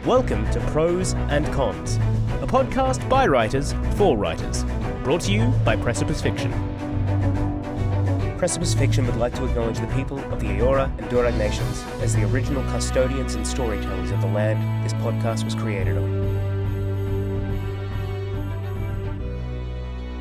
Welcome to Pros and Cons, a podcast by writers for writers, brought to you by Precipice Fiction. Precipice Fiction would like to acknowledge the people of the Eora and Durag nations as the original custodians and storytellers of the land this podcast was created on.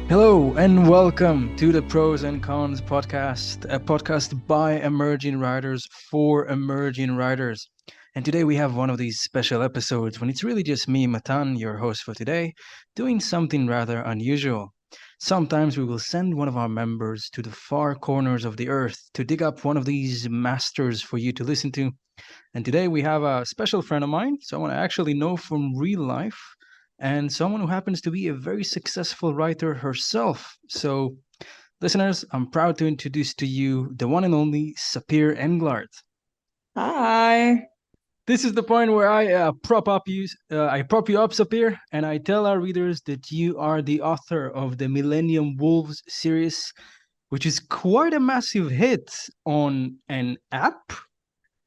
Hello and welcome to the Pros and Cons podcast, a podcast by emerging writers for emerging writers. And today we have one of these special episodes when it's really just me, Matan, your host for today, doing something rather unusual. Sometimes we will send one of our members to the far corners of the earth to dig up one of these masters for you to listen to. And today we have a special friend of mine, someone I actually know from real life, and someone who happens to be a very successful writer herself. So, listeners, I'm proud to introduce to you the one and only Sapir Englard. Hi. This is the point where I prop you up, Sapir, and I tell our readers that you are the author of the MILLENNIUM Wolves series, which is quite a massive hit on an app.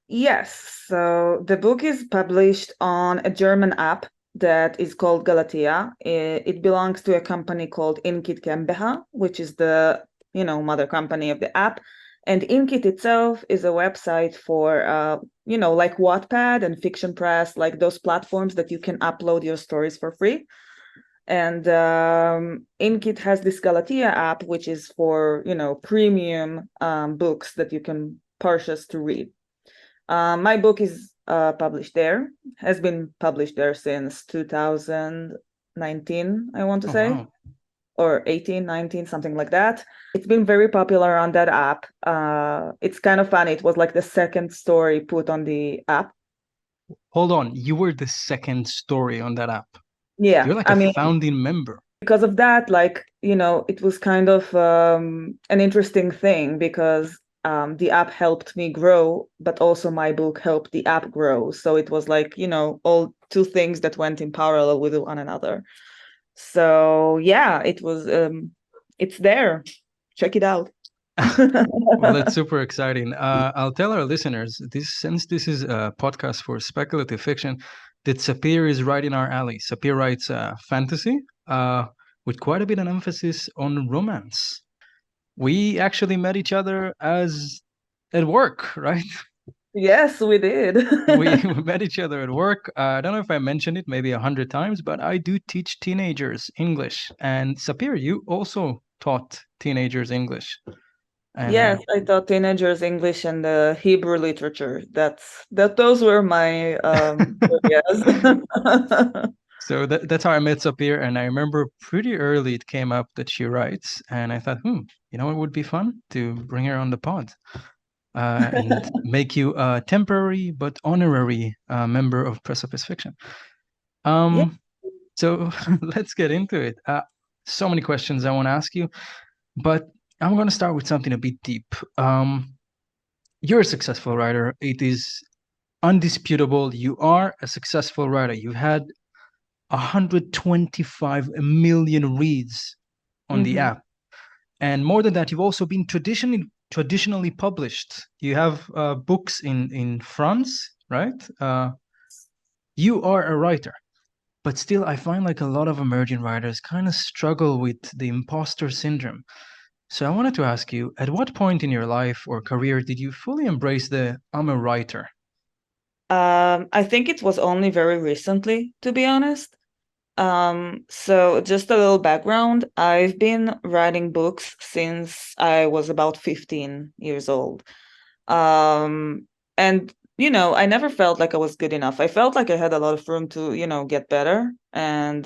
Yes, so the book is published on a German app that is called Galatea. It belongs to a company called Inkit GmbH, which is the mother company of the app. And Inkit itself is a website for like Wattpad and Fiction Press, like those platforms that you can upload your stories for free. And Inkit has this Galatea app, which is for premium books that you can purchase to read. My book is published there, has been published there since 2019, I want to say. Wow. Or 18, 19, something like that. It's been very popular on that app. It's kind of funny. It was like the second story put on the app. Hold on, you were the second story on that app. Yeah, You're like a founding member. Because of that, it was kind of an interesting thing because the app helped me grow, but also my book helped the app grow. So it was like, all two things that went in parallel with one another. So yeah, it was, it's there. Check it out. Well, that's super exciting. I'll tell our listeners, since this is a podcast for speculative fiction, that Sapir is right in our alley. Sapir writes fantasy with quite a bit of emphasis on romance. We actually met each other at work, right? Yes, we did. We met each other at work. I don't know if I mentioned it maybe 100 times, but I do teach teenagers English. And Sapir, you also taught teenagers English. And, yes, I taught teenagers English and Hebrew literature. Those were my areas. So that's how I met Sapir. And I remember pretty early it came up that she writes. And I thought, it would be fun to bring her on the pod. And make you a temporary but honorary member of Precipice Fiction. So let's get into it. So many questions I want to ask you, but I'm going to start with something a bit deep. You're a successful writer. It is undisputable. You are a successful writer. You've had 125 million reads on the app. And more than that, you've also been traditionally published. You have books in France, right? You are a writer, but still I find like a lot of emerging writers kind of struggle with the imposter syndrome. So I wanted to ask you, at what point in your life or career did you fully embrace I'm a writer? I think it was only very recently, to be honest. So just a little background. I've been writing books since I was about 15 years old. And, I never felt like I was good enough. I felt like I had a lot of room to, get better. And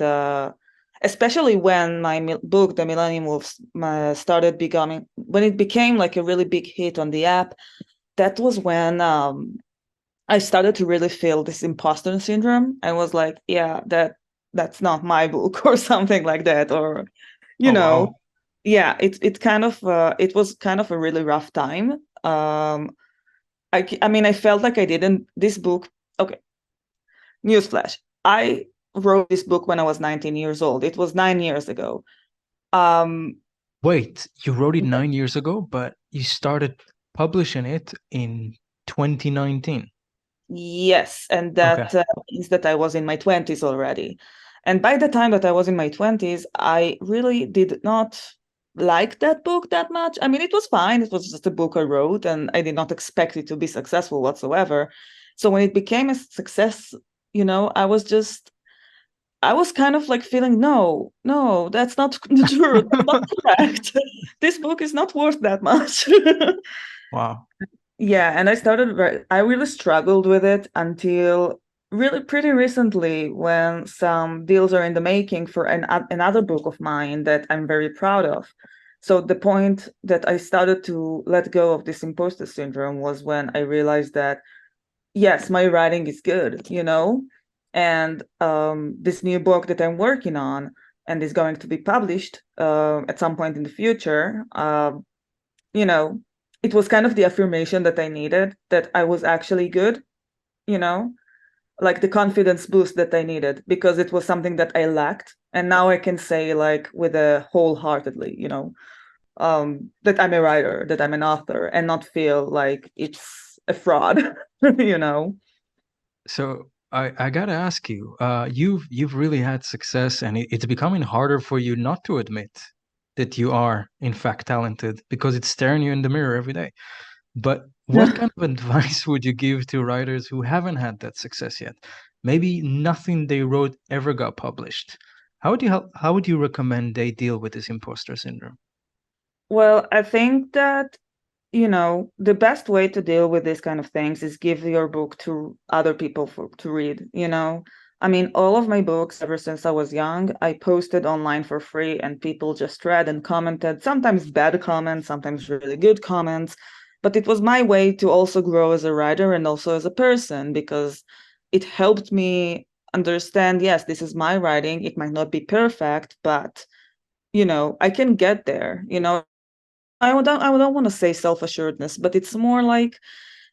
especially when my book, The MILLENNIUM Wolves, when it became like a really big hit on the app, that was when I started to really feel this imposter syndrome. I was like, yeah, that's not my book or something like that, or Wow. Yeah, it kind of it was kind of a really rough time. I felt like this book. Okay, newsflash, I wrote this book when I was 19 years old. It was 9 years ago. Wait, you wrote it 9 years ago, but you started publishing it in 2019. Yes, and Okay. that means that I was in my 20s already. And by the time that I was in my 20s, I really did not like that book that much. I mean, it was fine. It was just a book I wrote, and I did not expect it to be successful whatsoever. So when it became a success, I was kind of like feeling, no, no, that's not true. That's not correct. This book is not worth that much. Wow. Yeah, and I really struggled with it until really pretty recently when some deals are in the making for another book of mine that I'm very proud of. So the point that I started to let go of this imposter syndrome was when I realized that, yes, my writing is good, and this new book that I'm working on and is going to be published at some point in the future, you know, it was kind of the affirmation that I needed that I was actually good, you know, like the confidence boost that I needed because it was something that I lacked. And now I can say, like, with a wholeheartedly, that I'm a writer, that I'm an author, and not feel like it's a fraud, you know. So I gotta ask you, you've really had success, and it's becoming harder for you not to admit that you are in fact talented because it's staring you in the mirror every day. But what kind of advice would you give to writers who haven't had that success yet? Maybe nothing they wrote ever got published. How would you recommend they deal with this imposter syndrome? Well, I think that the best way to deal with these kind of things is give your book to other people to read. I mean, all of my books, ever since I was young, I posted online for free and people just read and commented, sometimes bad comments, sometimes really good comments. But it was my way to also grow as a writer and also as a person because it helped me understand, yes, this is my writing. It might not be perfect, but, I can get there. I don't want to say self-assuredness, but it's more like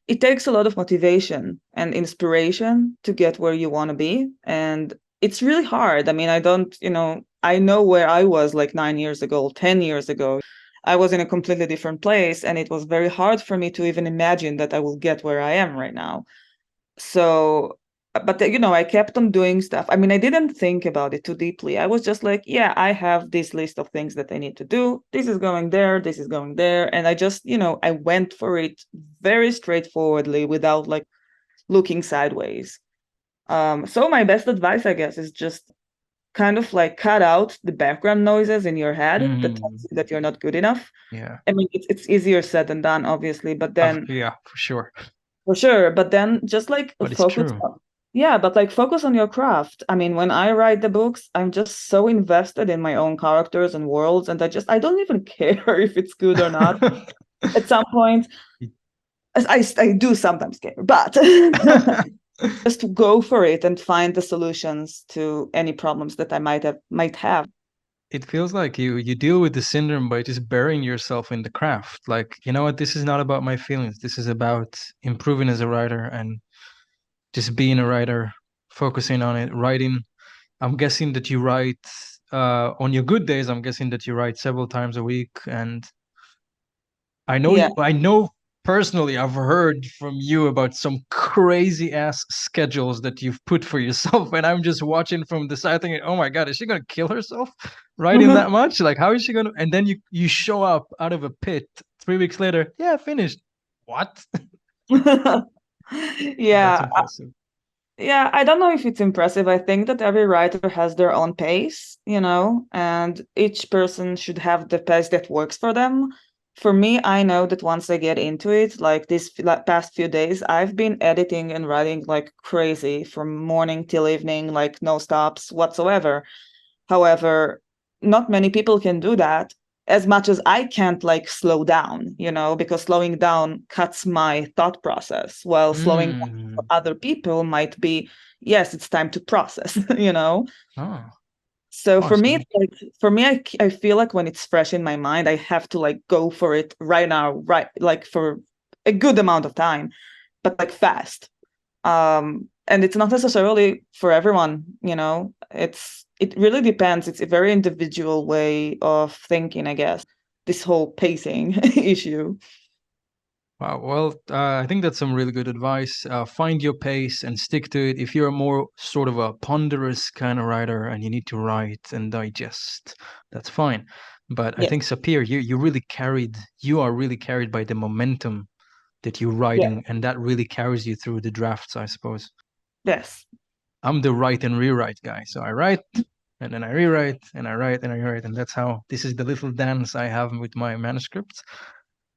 it takes a lot of motivation and inspiration to get where you want to be. And it's really hard. I mean, I know where I was like 9 years ago, 10 years ago. I was in a completely different place, and it was very hard for me to even imagine that I will get where I am right now. So, but I kept on doing stuff. I mean, I didn't think about it too deeply. I was just like, yeah, I have this list of things that I need to do. This is going there, this is going there. And I just, I went for it very straightforwardly without like looking sideways. So my best advice, I guess, is just kind of like cut out the background noises in your head that tells Mm, you that you're not good enough. yeah, I mean, it's easier said than done, obviously, but then yeah, for sure. for sure, but then just like But it's focus true. on, yeah, but like focus on your craft. I mean, when I write the books, I'm just so invested in my own characters and worlds, and I don't even care if it's good or not. At some point, I do sometimes care, but just to go for it and find the solutions to any problems that I might have. It feels like you deal with the syndrome by just burying yourself in the craft. Like, you know what, this is not about my feelings. This is about improving as a writer and just being a writer, focusing on it, writing. I'm guessing that you write on your good days, I'm guessing that you write several times a week. And Yeah. I know personally, I've heard from you about some crazy ass schedules that you've put for yourself. And I'm just watching from the side thinking, oh my God, is she going to kill herself writing that much? Like, how is she going to? And then you show up out of a pit 3 weeks later. Yeah, finished. What? That's Yeah. impressive. Yeah, I don't know if it's impressive. I think that every writer has their own pace, and each person should have the pace that works for them. For me, I know that once I get into it, like like past few days, I've been editing and writing like crazy from morning till evening, like no stops whatsoever. However, not many people can do that as much as I can't like slow down, because slowing down cuts my thought process, while slowing down for Mm. other people might be, yes, it's time to process, you know? Oh, So for me, awesome. it's like, I feel like when it's fresh in my mind, I have to like go for it right now, right? Like for a good amount of time, but like fast. And it's not necessarily for everyone, it really depends. It's a very individual way of thinking, I guess, this whole pacing issue. Wow. Well, I think that's some really good advice. Find your pace and stick to it. If you're a more sort of a ponderous kind of writer and you need to write and digest, that's fine. But I Yes. think Sapir, you are really carried by the momentum that you're Yeah. writing, and that really carries you through the drafts, I suppose. Yes. I'm the write and rewrite guy. So I write and then I rewrite and I write and I rewrite. And that's how this is the little dance I have with my manuscripts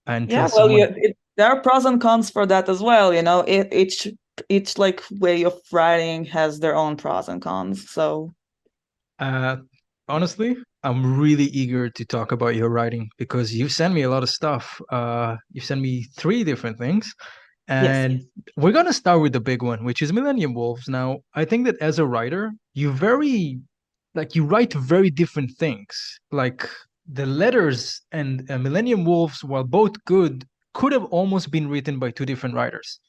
until Yeah. Well, someone there are pros and cons for that as well. Each like way of writing has their own pros and cons. So Uh, honestly, I'm really eager to talk about your writing because you sent me a lot of stuff. You sent me three different things, yes. and we're gonna start with the big one, which is Millennium Wolves. Now, I think that as a writer, you write very different things. Like the letters and Millennium Wolves, while both good, could have almost been written by two different writers.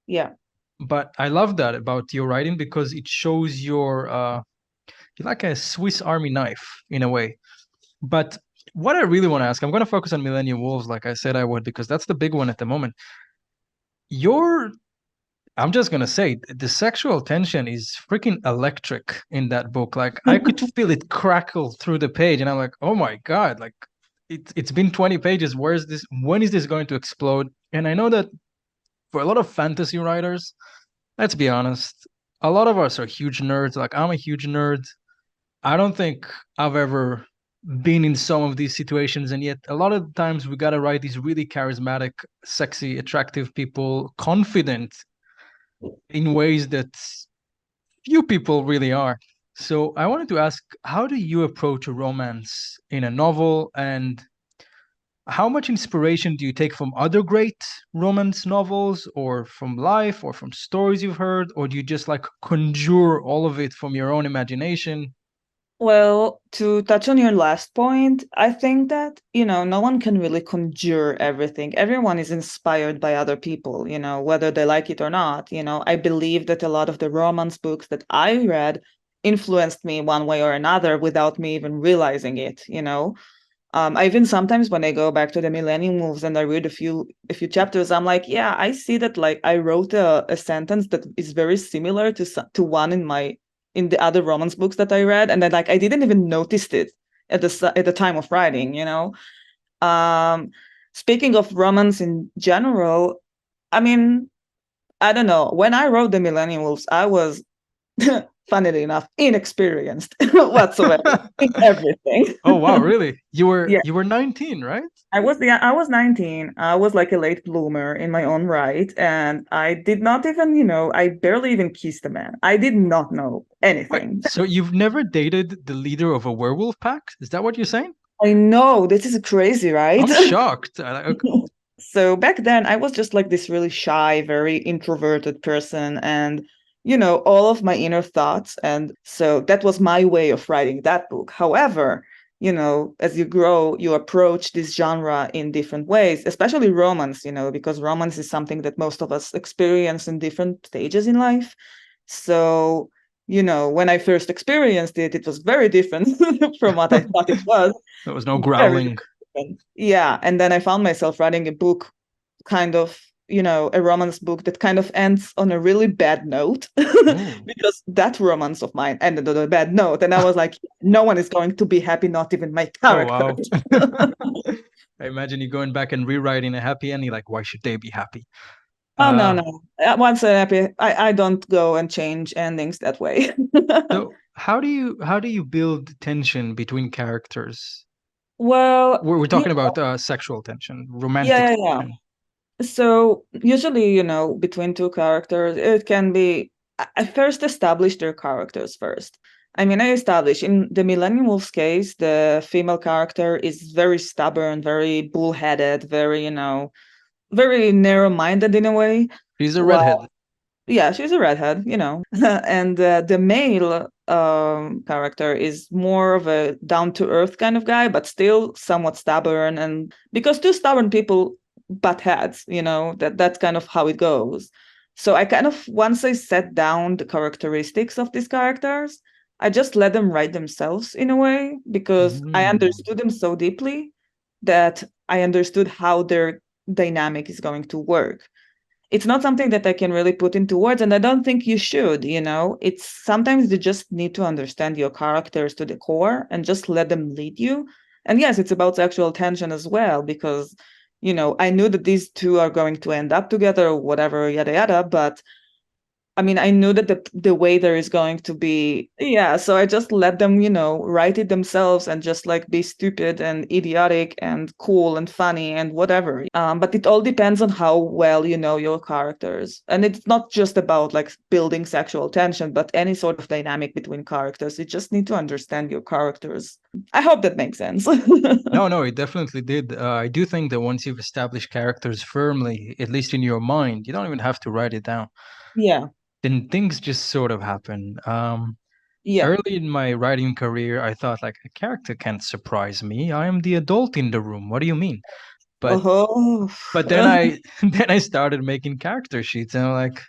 Yeah. But I love that about your writing because it shows you're like a Swiss Army knife in a way. But what I really want to ask, I'm going to focus on Millennium Wolves, like I said I would, because that's the big one at the moment. Your, I'm just going to say, the sexual tension is freaking electric in that book. Like I could feel it crackle through the page, and I'm like, oh my God, like it's been 20 pages. Where's this? When is this going to explode? And I know that for a lot of fantasy writers, let's be honest, a lot of us are huge nerds. Like I'm a huge nerd. I don't think I've ever been in some of these situations, and yet a lot of times we gotta write these really charismatic, sexy, attractive people, confident in ways that few people really are. So I wanted to ask, how do you approach a romance in a novel, and how much inspiration do you take from other great romance novels, or from life, or from stories you've heard, or do you just like conjure all of it from your own imagination? Well, to touch on your last point, I think that, no one can really conjure everything. Everyone is inspired by other people, whether they like it or not. I believe that a lot of the romance books that I read influenced me one way or another without me even realizing it. I even sometimes when I go back to the Millennium Moves and I read a few chapters, I'm like, yeah, I see that like I wrote a sentence that is very similar to one in the other romance books that I read, and then like I didn't even notice it at the time of writing. Um, Speaking of romance in general, I mean, I don't know. When I wrote the Millennium Wolves, I was funnily enough inexperienced whatsoever in everything. Oh wow, really? You were Yeah. you were 19, right? I was 19. I was like a late bloomer in my own right. And I did not even, I barely even kissed a man. I did not know Wait, anything. so you've never dated the leader of a werewolf pack? Is that what you're saying? I know this is crazy, right? I'm shocked. So back then I was just like this really shy, very introverted person, and all of my inner thoughts. And so that was my way of writing that book. However, as you grow, you approach this genre in different ways, especially romance, because romance is something that most of us experience in different stages in life. So, when I first experienced it, it was very different from what I thought it was. There was no Very growling. different. Yeah. And then I found myself writing a book, kind of, a romance book that kind of ends on a really bad note Oh. because that romance of mine ended on a bad note. And I was like, no one is going to be happy, not even my Oh character. wow. I imagine you going back and rewriting a happy ending, like why should they be happy? Oh, no, Uh no. Once I'm happy, I don't go and change endings that way. so how do you build tension between characters? Well, We're talking about sexual tension, romantic yeah, yeah, yeah. tension. So usually, between two characters, it can be I first establish their characters first. I mean, I establish in the Millennium Wolf's case, the female character is very stubborn, very bullheaded, very narrow-minded in a way. She's a While, redhead. yeah, she's a redhead. And the male character is more of a down-to-earth kind of guy, but still somewhat stubborn. And because two stubborn people butt heads, that's kind of how it goes. So I kind of, once I set down the characteristics of these characters, I just let them write themselves in a way because I Mm. understood them so deeply that I understood how their dynamic is going to work. It's not something that I can really put into words, and I don't think you should, It's sometimes you just need to understand your characters to the core and just let them lead you. And yes, it's about sexual tension as well, because, I knew that these two are going to end up together or whatever, yada yada, but I mean, I knew that the way there is going to be, yeah. So I just let them, write it themselves and just like be stupid and idiotic and cool and funny and whatever. But it all depends on how well you know your characters, and it's not just about like building sexual tension, but any sort of dynamic between characters. You just need to understand your characters. I hope that makes sense. No, it definitely did. I do think that once you've established characters firmly, at least in your mind, you don't even have to write it down. Yeah. Then things just sort of happen. Yeah. Early in my writing career, I thought like a character can't surprise me. I am the adult in the room. What do you mean? But Oh. but then I then I started making character sheets, and I'm like,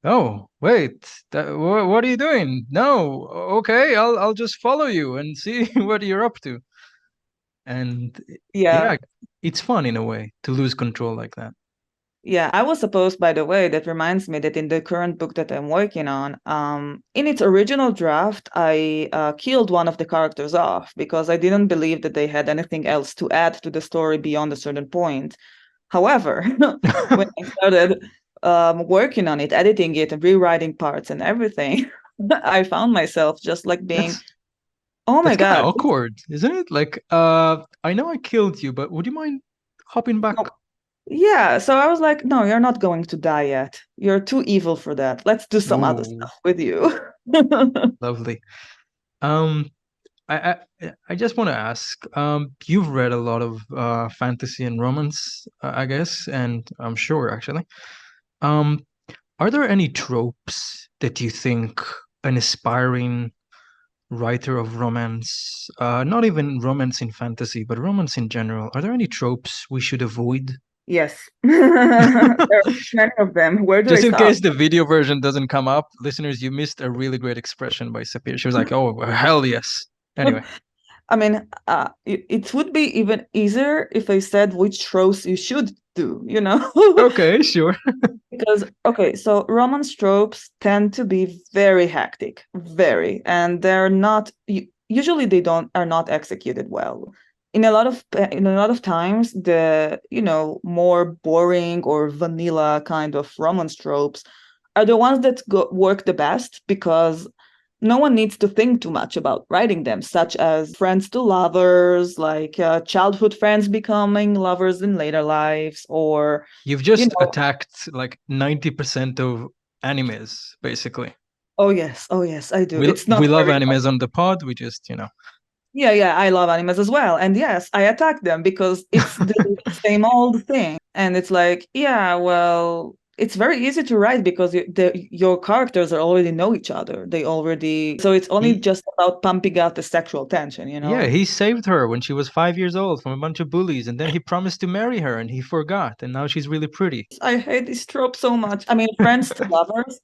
oh wait, what are you doing? No, okay, I'll just follow you and see what you're up to. And Yeah. yeah, it's fun in a way to lose control like that. Yeah, I was supposed, by the way, that reminds me that in the current book that I'm working on, in its original draft, I killed one of the characters off because I didn't believe that they had anything else to add to the story beyond a certain point. However, when I started working on it, editing it, and rewriting parts and everything, I found myself just like being, That's oh my that's kind of God, awkward, isn't it? Like, I know I killed you, but would you mind hopping back? yeah, so I was like, no, you're not going to die yet. You're too evil for that. Let's do some other Ooh, stuff with you. lovely. Um, I just want to ask, you've read a lot of fantasy and romance, I guess, and I'm sure actually. Um, are there any tropes that you think an aspiring writer of romance, not even romance in fantasy, but romance in general, are there any tropes we should avoid? Yes. There are many of them. Where do I Just in start? case the video version doesn't come up, listeners, you missed a really great expression by Sapir. She was like, "Oh, hell yes." Anyway, I mean, it would be even easier if I said which tropes you should do, okay, sure. Because, okay, so romance tropes tend to be very hectic, very, and they're not, usually they are not executed well. In a lot of times, the, more boring or vanilla kind of romance tropes are the ones that work the best because no one needs to think too much about writing them, such as friends to lovers, like childhood friends becoming lovers in later lives, or, You've you just know, attacked like 90% of animes, basically. oh yes, I do. We It's not we love very, animes on the pod. We just, yeah, I love animes as well. And yes, I attack them because it's the same old thing. And it's like, yeah, well, it's very easy to write because your characters are already know each other. So it's only he just about pumping out the sexual tension, yeah, he saved her when she was 5 years old from a bunch of bullies, and then he promised to marry her, and he forgot, and now she's really pretty. I hate this trope so much. I mean, friends to lovers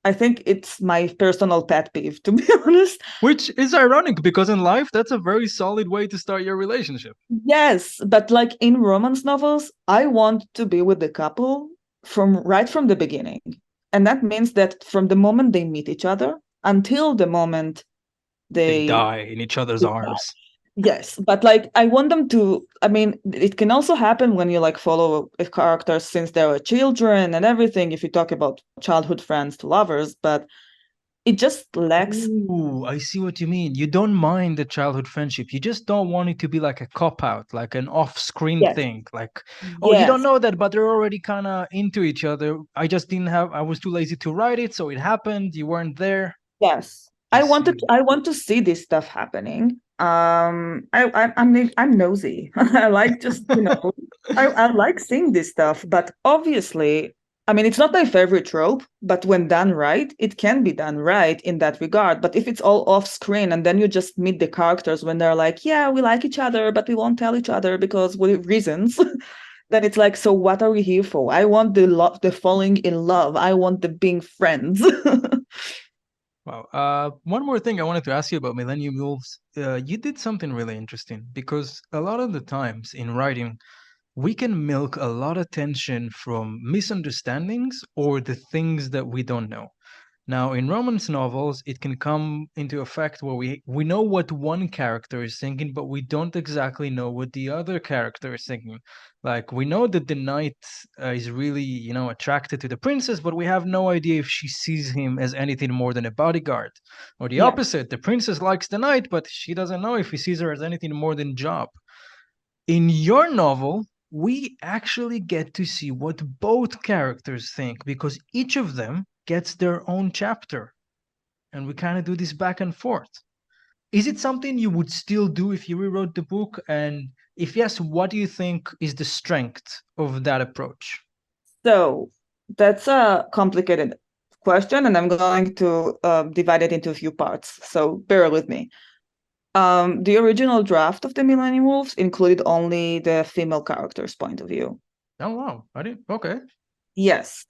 I think it's my personal pet peeve, to be honest. Which is ironic because in life, that's a very solid way to start your relationship. Yes, but like in romance novels, I want to be with the couple right from the beginning. And that means that from the moment they meet each other until the moment They they die in each other's arms. yes, but like I want them to, I mean, it can also happen when you like follow a character since they were children and everything, if you talk about childhood friends to lovers, but it just lacks. Ooh, I see what you mean. You don't mind the childhood friendship. You just don't want it to be like a cop out, like an off-screen Yes, thing. Like, oh, you don't yes, know that, but they're already kind of into each other. I was too lazy to write it, so it happened. You weren't there. yes. I I see. want to see this stuff happening. I'm nosy. I like just, I like seeing this stuff, but obviously, I mean, it's not my favorite trope, but when done right, it can be done right in that regard. But if it's all off screen and then you just meet the characters when they're like, yeah, we like each other, but we won't tell each other because we reasons, then it's like, so what are we here for? I want the falling in love. I want the being friends. Wow. One more thing I wanted to ask you about Millennium Wolves. You did something really interesting because a lot of the times in writing, we can milk a lot of tension from misunderstandings or the things that we don't know. Now, in romance novels, it can come into effect where we know what one character is thinking, but we don't exactly know what the other character is thinking. Like, we know that the knight is really, attracted to the princess, but we have no idea if she sees him as anything more than a bodyguard. Or the Yeah. opposite, the princess likes the knight, but she doesn't know if he sees her as anything more than job. In your novel, we actually get to see what both characters think because each of them gets their own chapter. And we kind of do this back and forth. Is it something you would still do if you rewrote the book? And if yes, what do you think is the strength of that approach? So that's a complicated question, and I'm going to divide it into a few parts. So bear with me. The original draft of the Millennium Wolves included only the female character's point of view. Oh wow, I didn't. Okay. Yes,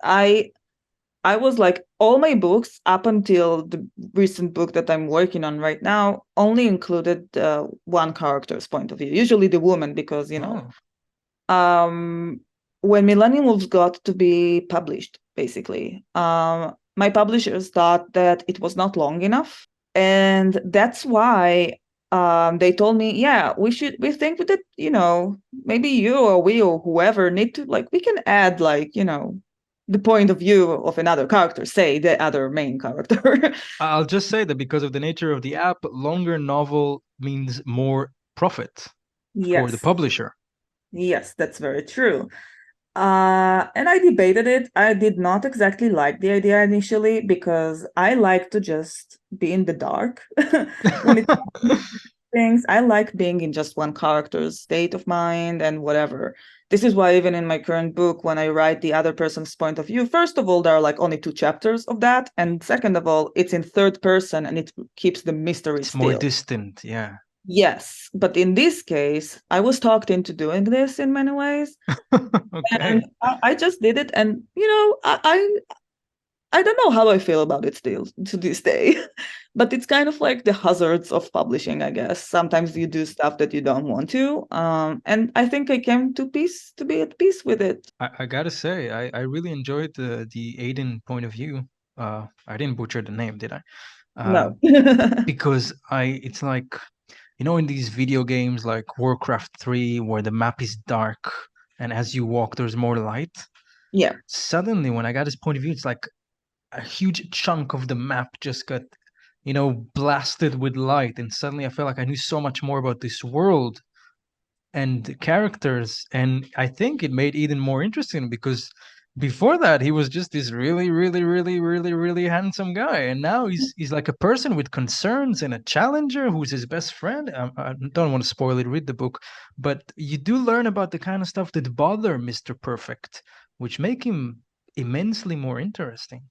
I was like, all my books up until the recent book that I'm working on right now only included one character's point of view, usually the woman, because when Millennium Wolves got to be published, basically, my publishers thought that it was not long enough, and that's why they told me, yeah, we think that maybe you or we or whoever need to, like, we can add, like, the point of view of another character, say the other main character. I'll just say that because of the nature of the app, longer novel means more profit for the Yes, publisher. yes, that's very true. And I debated it. I did not exactly like the idea initially because I like to just be in the dark when it comes to things. I like being in just one character's state of mind and whatever. This is why even in my current book, when I write the other person's point of view, first of all, there are like only 2 chapters of that. And second of all, it's in third person and it keeps the mystery It's more still. distant, yeah. Yes, but in this case, I was talked into doing this in many ways. Okay. And I just did it, and I don't know how I feel about it still to this day. But it's kind of like the hazards of publishing, I guess. Sometimes you do stuff that you don't want to. And I think I came to be at peace with it. I gotta say, I really enjoyed the Aiden point of view. I didn't butcher the name, did I? No. Because it's like, in these video games like Warcraft 3, where the map is dark and as you walk, there's more light. Yeah. Suddenly, when I got his point of view, it's like a huge chunk of the map just got, blasted with light. And suddenly I felt like I knew so much more about this world and the characters. And I think it made Eden more interesting because before that he was just this really, really, really, really, really handsome guy, and now he's like a person with concerns and a challenger who's his best friend. I don't want to spoil it, read the book, but you do learn about the kind of stuff that bother Mr. Perfect, which make him immensely more interesting.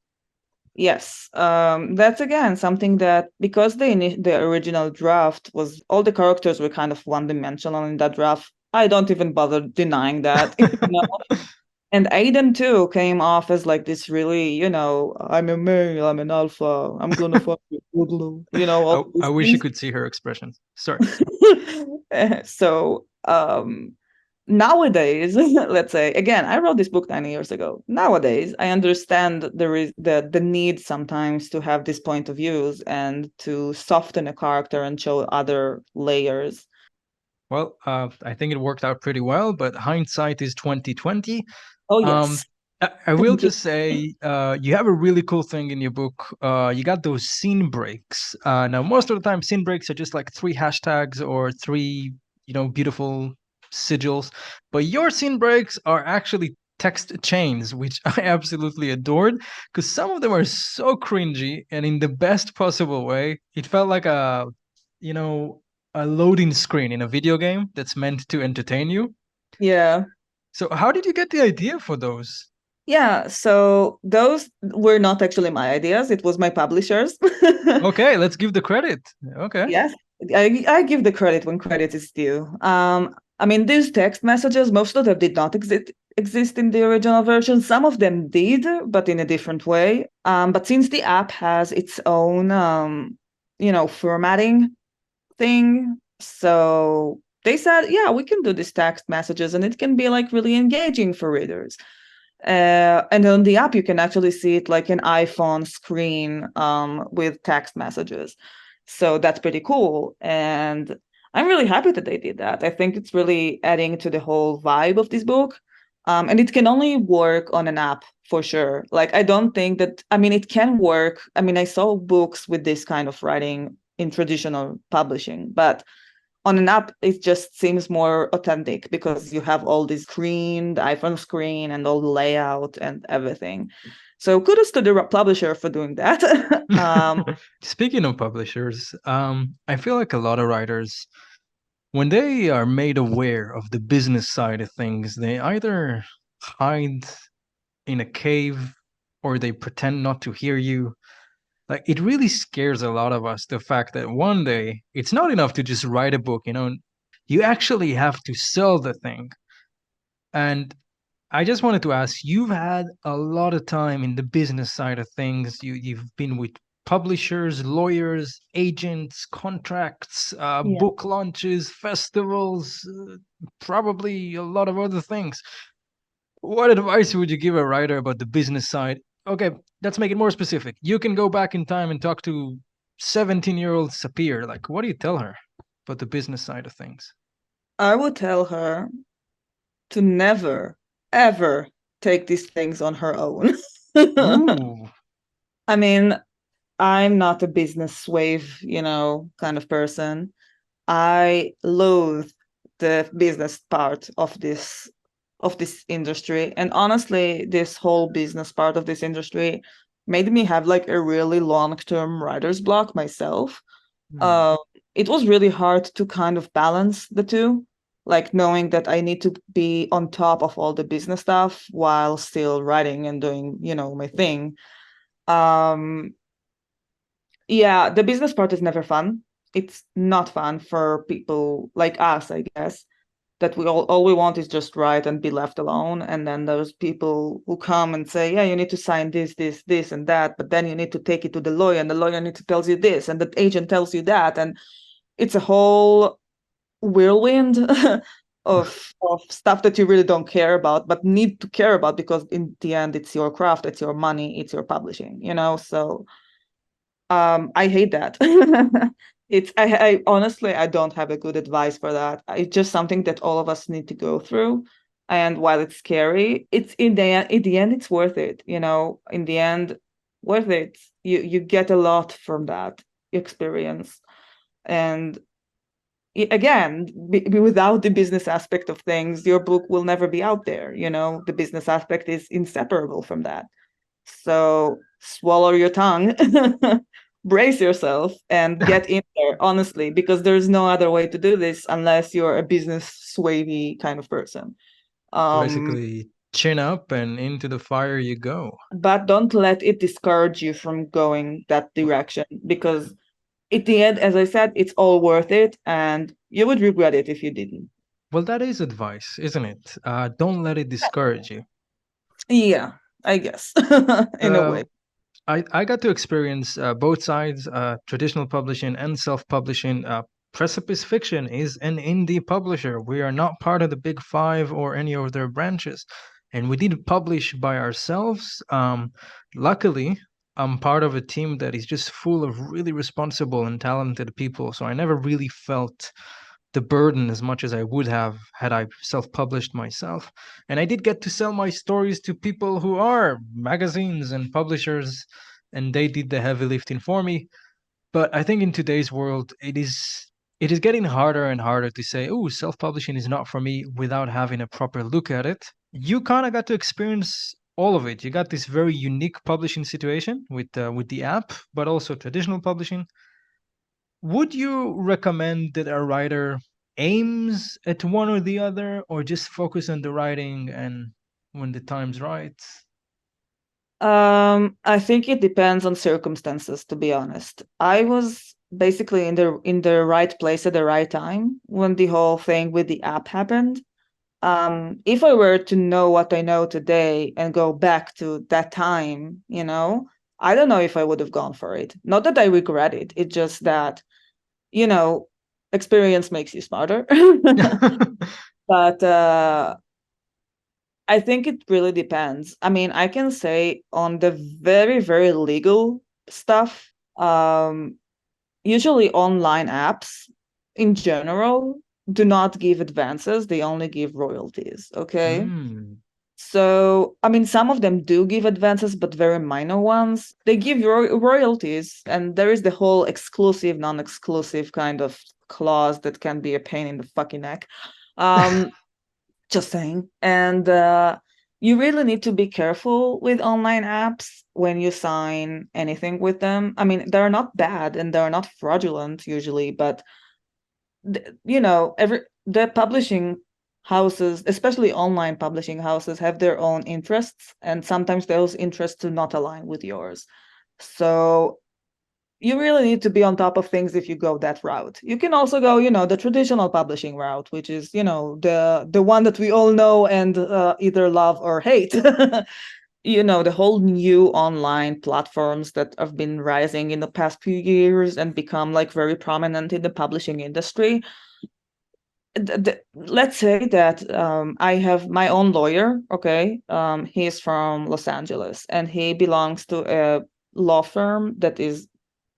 Yes, that's again something that, because the original draft was, all the characters were kind of one-dimensional in that draft. I don't even bother denying that. And Aiden too came off as like this really, I'm a male, I'm an alpha, I'm gonna fuck you, Woodloo, all I these wish you things. could see her expressions. Sorry. So nowadays, let's say, again, I wrote this book 9 years ago. Nowadays, I understand there is the need sometimes to have this point of views and to soften a character and show other layers. Well, I think it worked out pretty well, but hindsight is 2020. Oh Um, yes. I will just say, you have a really cool thing in your book. You got those scene breaks. Now, most of the time, scene breaks are just like 3 hashtags or 3, beautiful sigils. But your scene breaks are actually text chains, which I absolutely adored because some of them are so cringy and in the best possible way. It felt like you know, a loading screen in a video game that's meant to entertain you. Yeah. So, how did you get the idea for those? Yeah, so those were not actually my ideas. It was my publishers. Okay, let's give the credit. Okay. Yes, I give the credit when credit is due. I mean, these text messages, most of them did not exist in the original version. Some of them did, but in a different way. But since the app has its own, formatting thing, so they said, yeah, we can do these text messages and it can be like really engaging for readers. And on the app, you can actually see it like an iPhone screen with text messages. So that's pretty cool. And I'm really happy that they did that. I think it's really adding to the whole vibe of this book. And it can only work on an app for sure. Like, I don't think that, I mean, it can work. I mean, I saw books with this kind of writing in traditional publishing, but on an app, it just seems more authentic because you have all this screen, the iPhone screen, and all the layout and everything. So kudos to the publisher for doing that. Speaking of publishers, I feel like a lot of writers, when they are made aware of the business side of things, they either hide in a cave or they pretend not to hear you. Like, it really scares a lot of us, the fact that one day it's not enough to just write a book, you actually have to sell the thing. And I just wanted to ask, you've had a lot of time in the business side of things. You've been with publishers, lawyers, agents, contracts, Yeah. book launches, festivals, probably a lot of other things. What advice would you give a writer about the business side? Okay, let's make it more specific. You can go back in time and talk to 17-year-old Sapir. Like, what do you tell her about the business side of things? I would tell her to never, ever take these things on her own. Ooh, I mean, I'm not a business wave, kind of person. I loathe the business part of this industry. And honestly, this whole business part of this industry made me have like a really long-term writer's block myself. hmm, Uh, it was really hard to kind of balance the two, like knowing that I need to be on top of all the business stuff while still writing and doing, my thing. Um, yeah, the business part is never fun. It's not fun for people like us, I guess, that all we want is just write and be left alone. And then there's people who come and say, yeah, you need to sign this, and that, but then you need to take it to the lawyer, and the lawyer needs to tells you this, and the agent tells you that, and it's a whole whirlwind of stuff that you really don't care about, but need to care about because in the end, it's your craft, it's your money, it's your publishing, So I hate that. I honestly I don't have a good advice for that. It's just something that all of us need to go through. And while it's scary, it's in the end it's worth it, In the end, worth it. You get a lot from that experience. And again, without the business aspect of things, your book will never be out there, The business aspect is inseparable from that. So swallow your tongue, brace yourself, and get in there, honestly, because there's no other way to do this unless you're a business swavey kind of person. so Um, basically, chin up and into the fire you go. but don't let it discourage you from going that direction because at the end, as I said, it's all worth it, and you would regret it if you didn't. Well, that is advice, isn't it? Don't let it discourage you. Yeah, I guess, in a Uh, way. I got to experience both sides, traditional publishing and self-publishing. Precipice Fiction is an indie publisher. We are not part of the big five or any of their branches, and we did publish by ourselves. Luckily, I'm part of a team that is just full of really responsible and talented people, so I never really felt the burden as much as I would have had I self-published myself. And I did get to sell my stories to people who are magazines and publishers, and they did the heavy lifting for me. But I think in today's world, it is getting harder and harder to say, "Oh, self-publishing is not for me," without having a proper look at it. You kind of got to experience all of it. You got this very unique publishing situation with the app, but also traditional publishing. Would you recommend that a writer aims at one or the other, or just focus on the writing and when the time's right? I think it depends on circumstances, to be honest. I was basically in the right place at the right time when the whole thing with the app happened. If I were to know what I know today and go back to that time, I don't know if I would have gone for it. Not that I regret it. It's just that, you know, experience makes you smarter. But I think it really depends. I mean, I can say on the very, very legal stuff, usually online apps in general do not give advances, they only give royalties. Okay. Mm. So, I mean, some of them do give advances, but very minor ones. They give royalties, and there is the whole exclusive, non-exclusive kind of clause that can be a pain in the fucking neck. Just saying. And you really need to be careful with online apps when you sign anything with them. I mean, they're not bad and they're not fraudulent usually, but the publishing houses, especially online publishing houses, have their own interests, and sometimes those interests do not align with yours. So you really need to be on top of things if you go that route. You can also go, the traditional publishing route, which is, the one that we all know and either love or hate. The whole new online platforms that have been rising in the past few years and become like very prominent in the publishing industry. Let's say that I have my own lawyer, okay? He's from Los Angeles, and he belongs to a law firm that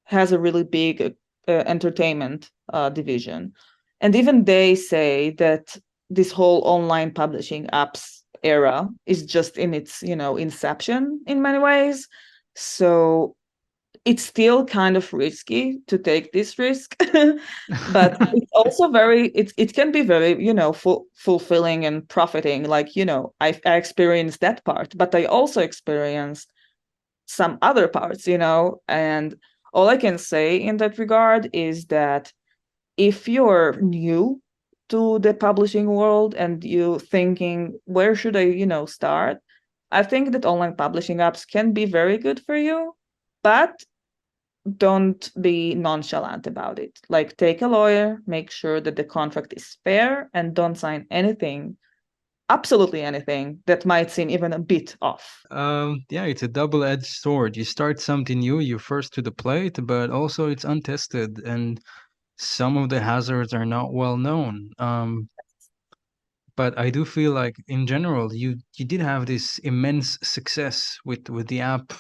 has a really big entertainment division. And even they say that this whole online publishing apps era is just in its, inception in many ways. So it's still kind of risky to take this risk, but it's also it can be very, fulfilling and profiting. Like, I experienced that part, but I also experienced some other parts, and all I can say in that regard is that if you're new to the publishing world and you thinking, where should I, start? I think that online publishing apps can be very good for you, but don't be nonchalant about it. Like, take a lawyer, make sure that the contract is fair, and don't sign anything, absolutely anything, that might seem even a bit off. Yeah, it's a double-edged sword. You start something new, you're first to the plate, but also it's untested, and some of the hazards are not well known. But I do feel like, in general, you did have this immense success with the app.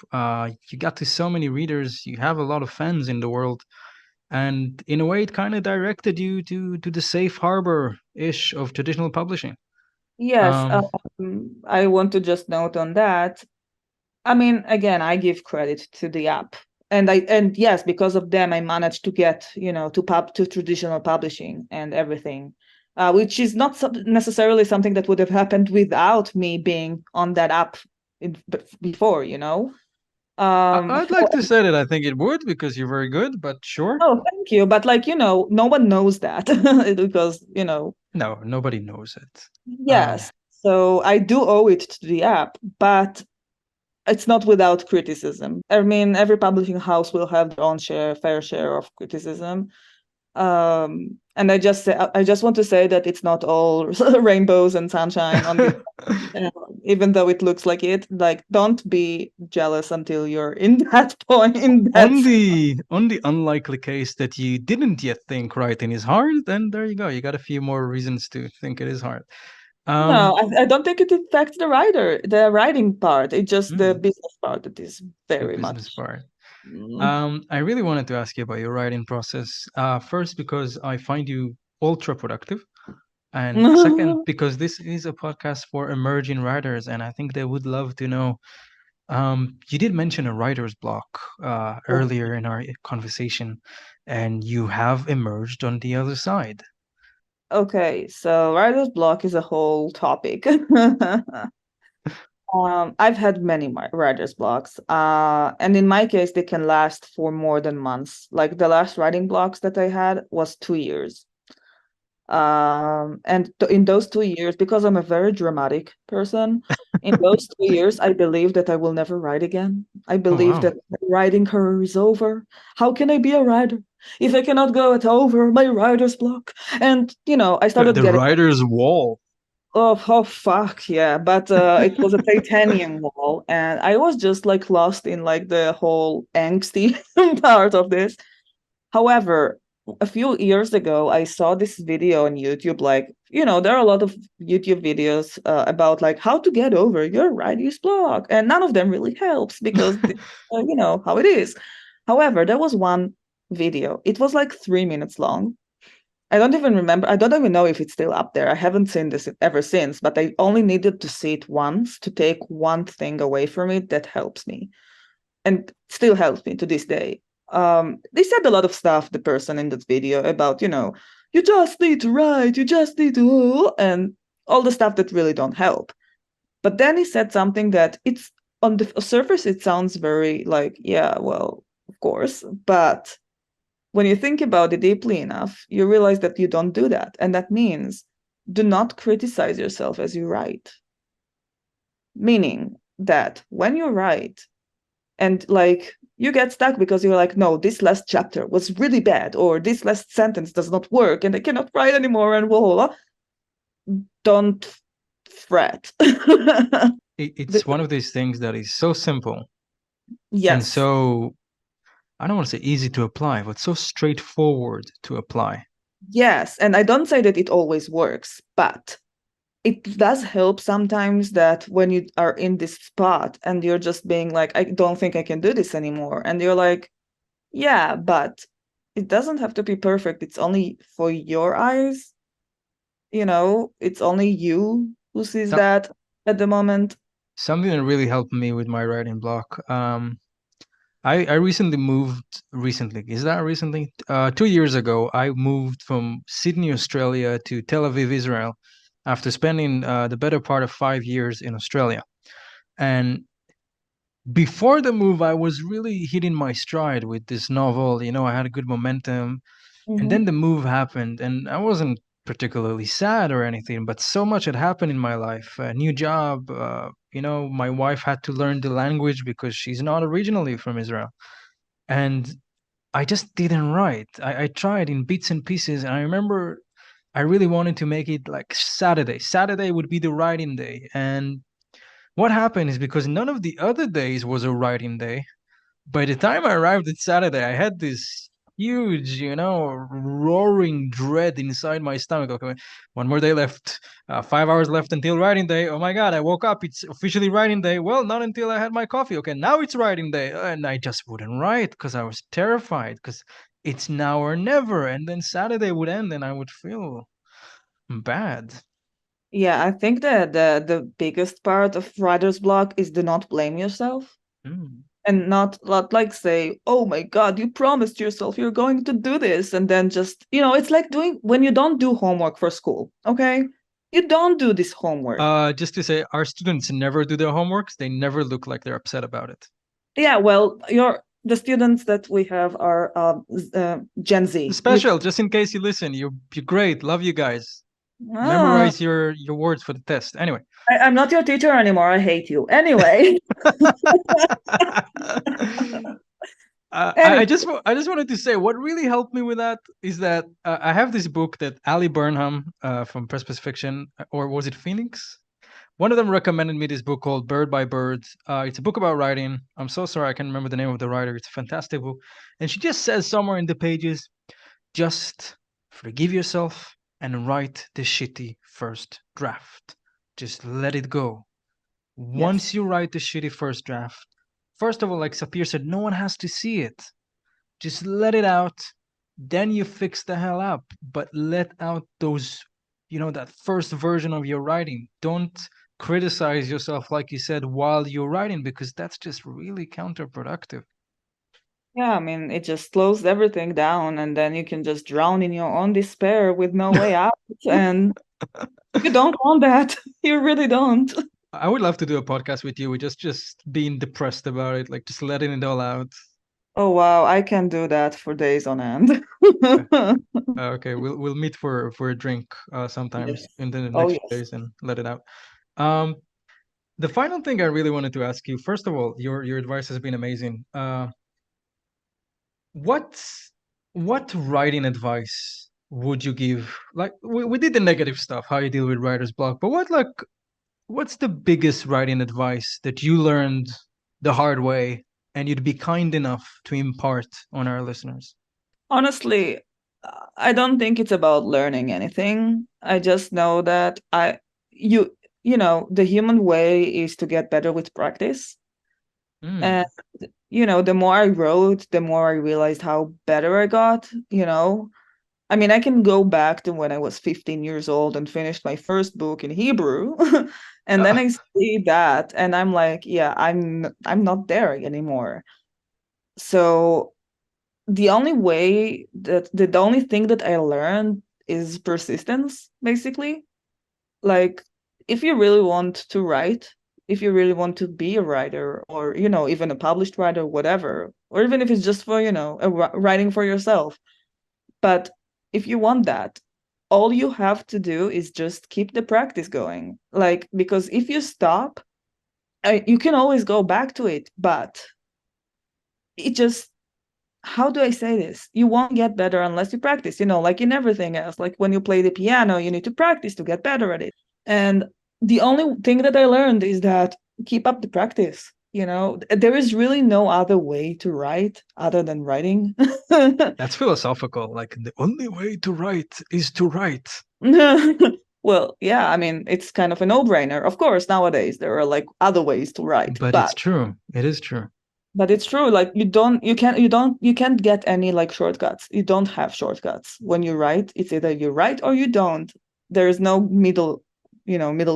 You got to so many readers. You have a lot of fans in the world, and in a way, it kind of directed you to the safe harbor ish of traditional publishing. Yes, Um, I want to just note on that. I mean, again, I give credit to the app. And yes, because of them, I managed to get, to traditional publishing and everything, which is not necessarily something that would have happened without me being on that app before, I'd like to say that I think it would because you're very good, but sure. Oh, thank you. But like, no one knows that because, No, nobody knows it. yes. So I do owe it to the app, but it's not without criticism. I mean, every publishing house will have their own fair share of criticism. And I just want to say that it's not all rainbows and sunshine on the even though it looks like it. Like, don't be jealous until you're in that point. On the unlikely case that you didn't yet think writing is hard, then there you go. You got a few more reasons to think it is hard. No, I don't think it affects the writing part. It's just the business part that is The very business much. part. Mm. I really wanted to ask you about your writing process. First, because I find you ultra productive. And second, because this is a podcast for emerging writers, and I think they would love to know. You did mention a writer's block earlier in our conversation, and you have emerged on the other side. Okay, so writer's block is a whole topic. I've had many writer's blocks, and in my case, they can last for more than months. Like, the last writing blocks that I had was 2 years. And in those 2 years, because I'm a very dramatic person, in those 2 years, I believe that I will never write again. I Oh, believe wow. that my writing career is over. How can I be a writer if I cannot go over my writer's block? And I started The getting, writer's wall. oh fuck yeah, but it was a titanium wall, and I was just like lost in like the whole angsty part of this. However, a few years ago, I saw this video on YouTube. Like, there are a lot of YouTube videos about like how to get over your writer's block, and none of them really helps because how it is. However, there was one video. It was like 3 minutes long. I don't even remember. I don't even know if it's still up there. I haven't seen this ever since, but I only needed to see it once to take one thing away from it that helps me and still helps me to this day. They said a lot of stuff, the person in that video, about, you just need to write, you just need to, and all the stuff that really don't help. But then he said something that it's on the surface, it sounds very like, yeah, well, of course. But when you think about it deeply enough, you realize that you don't do that. And that means do not criticize yourself as you write. Meaning that when you write, and like you get stuck because you're like, no, this last chapter was really bad, or this last sentence does not work, and I cannot write anymore, and blah, blah, blah. Don't fret. It's one of these things that is so simple Yes. and so, I don't want to say easy to apply, but so straightforward to apply. Yes, and I don't say that it always works, but it does help sometimes that when you are in this spot and you're just being like, I don't think I can do this anymore. And you're like, yeah, but it doesn't have to be perfect. It's only for your eyes. It's only you who sees that at the moment. Something that really helped me with my writing block. I recently moved. Is that recently? 2 years ago, I moved from Sydney, Australia to Tel Aviv, Israel, after spending the better part of 5 years in Australia. And before the move, I was really hitting my stride with this novel. I had a good momentum. And then the move happened, and I wasn't particularly sad or anything, but so much had happened in my life. A new job, my wife had to learn the language because she's not originally from Israel. And I just didn't write. I tried in bits and pieces, and I remember I really wanted to make it like Saturday. Saturday would be the writing day. And what happened is because none of the other days was a writing day, by the time I arrived at Saturday, I had this huge, roaring dread inside my stomach. Okay, one more day left, 5 hours left until writing day. Oh my God, I woke up. It's officially writing day. Well, not until I had my coffee. Okay, now it's writing day. And I just wouldn't write because I was terrified because it's now or never. And then Saturday would end and I would feel bad. Yeah, I think that the biggest part of writer's block is do not blame yourself. And not like say, oh my God, you promised yourself you're going to do this. And then just, it's like doing when you don't do homework for school, okay? You don't do this homework. Just to say, our students never do their homeworks. They never look like they're upset about it. Yeah, well, the students that we have are Gen Z. Special, just in case you listen. You're great. Love you guys. Memorize your words for the test. Anyway. I'm not your teacher anymore. I hate you. Anyway. I just wanted to say what really helped me with that is that I have this book that Ali Burnham from Press Fiction, or was it Phoenix? One of them recommended me this book called Bird by Bird. It's a book about writing. I'm so sorry I can't remember the name of the writer. It's a fantastic book. And she just says somewhere in the pages, just forgive yourself and write the shitty first draft. Just let it go. Once you write the shitty first draft, first of all, like Sapir said, no one has to see it. Just let it out. Then you fix the hell up. But let out those, that first version of your writing. Don't criticize yourself, like you said, while you're writing, because that's just really counterproductive. Yeah, I mean, it just slows everything down, and then you can just drown in your own despair with no way out. And you don't want that. You really don't. I would love to do a podcast with you. We just being depressed about it, like just letting it all out. Oh wow, I can do that for days on end. Okay, we'll meet for a drink sometimes in the next few days and let it out. The final thing I really wanted to ask you, first of all, your advice has been amazing. What writing advice would you give? Like we did the negative stuff, how you deal with writer's block, but what's the biggest writing advice that you learned the hard way and you'd be kind enough to impart on our listeners? Honestly, I don't think it's about learning anything. I just know that the human way is to get better with practice. And, the more I wrote, the more I realized how better I got. I mean, I can go back to when I was 15 years old and finished my first book in Hebrew. And then Ah, I see that and I'm like, yeah, I'm not there anymore. So the only thing that I learned is persistence, basically. Like, if you really want to write, if you really want to be a writer, or even a published writer, whatever, or even if it's just for writing for yourself, but if you want that, all you have to do is just keep the practice going. Like, because if you stop, you can always go back to it, but it just, how do I say this? You won't get better unless you practice, like in everything else. Like when you play the piano, you need to practice to get better at it. And the only thing that I learned is that keep up the practice. There is really no other way to write other than writing. that's philosophical. Like the only way to write is to write. Well, yeah, I mean, it's kind of a no-brainer. Of course, nowadays there are like other ways to write, But it's true. It is true. but it's true. Like you can't get any like shortcuts. You don't have shortcuts when you write. It's either you write or you don't. There is no middle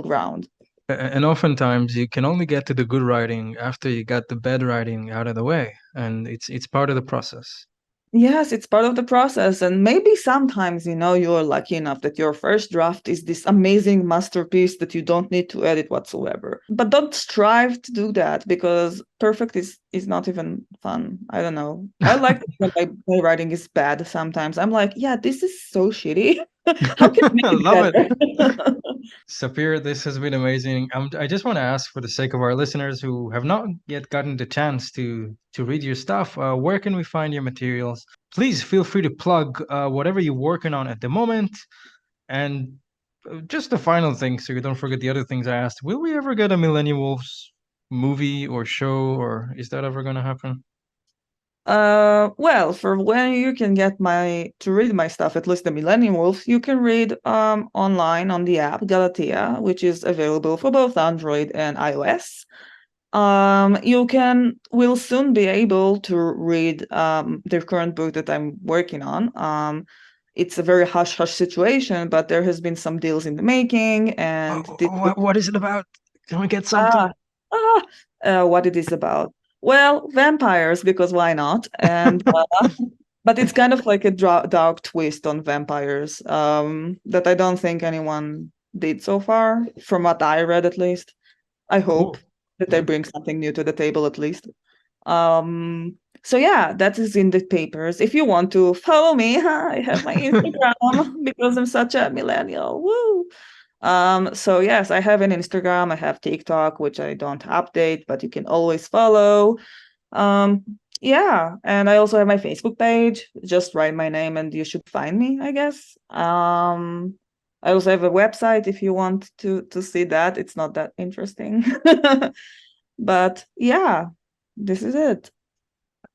ground. And oftentimes you can only get to the good writing after you got the bad writing out of the way, and it's part of the process. Yes, it's part of the process. And maybe sometimes, you're lucky enough that your first draft is this amazing masterpiece that you don't need to edit whatsoever. But don't strive to do that, because perfect is not even fun. I don't know. I like when my writing is bad sometimes. I'm like, yeah, this is so shitty. How can I make I it love it. better? Sapir, this has been amazing. I just want to ask, for the sake of our listeners who have not yet gotten the chance to read your stuff, where can we find your materials? Please feel free to plug whatever you're working on at the moment. And just the final thing, so you don't forget the other things I asked. Will we ever get a Millennium Wolves movie or show, or is that ever going to happen? Well, for when you can get to read my stuff, at least the Millennium Wolves, you can read online on the app Galatea, which is available for both Android and iOS. Will soon be able to read the current book that I'm working on. It's a very hush-hush situation, but there has been some deals in the making, and this book, What is it about? Can we get something? what it is about. Well, vampires, because why not? And but it's kind of like a dark twist on vampires that I don't think anyone did so far, from what I read at least. I hope Cool. that they Yeah. bring something new to the table at least. So yeah, that is in the papers. If you want to follow me, I have my Instagram because I'm such a millennial. Woo! So yes, I have an Instagram, I have TikTok, which I don't update, but you can always follow. Um, yeah, and I also have my Facebook page. Just write my name and you should find me, I guess. I also have a website if you want to see that. It's not that interesting. But yeah, this is it.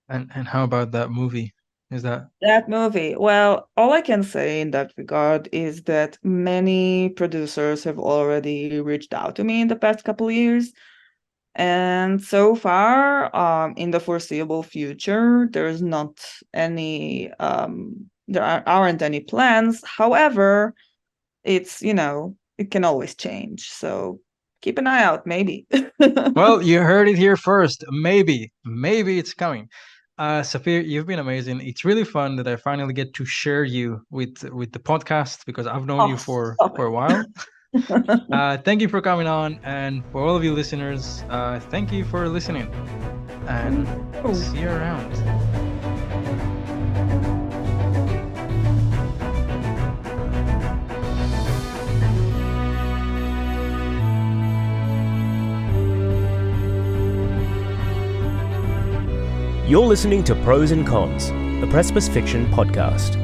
And how about that movie? Is that That movie. Well, all I can say in that regard is that many producers have already reached out to me in the past couple of years. And so far, in the foreseeable future, there's not any, aren't any plans. However, it can always change. So keep an eye out, maybe. Well, you heard it here first. Maybe it's coming. Sapir, you've been amazing. It's really fun that I finally get to share you with the podcast, because I've known Oh, you for stop a while. Thank you for coming on, and for all of you listeners, thank you for listening, and see you around. You're listening to Pros and Cons, the Precipice Fiction podcast.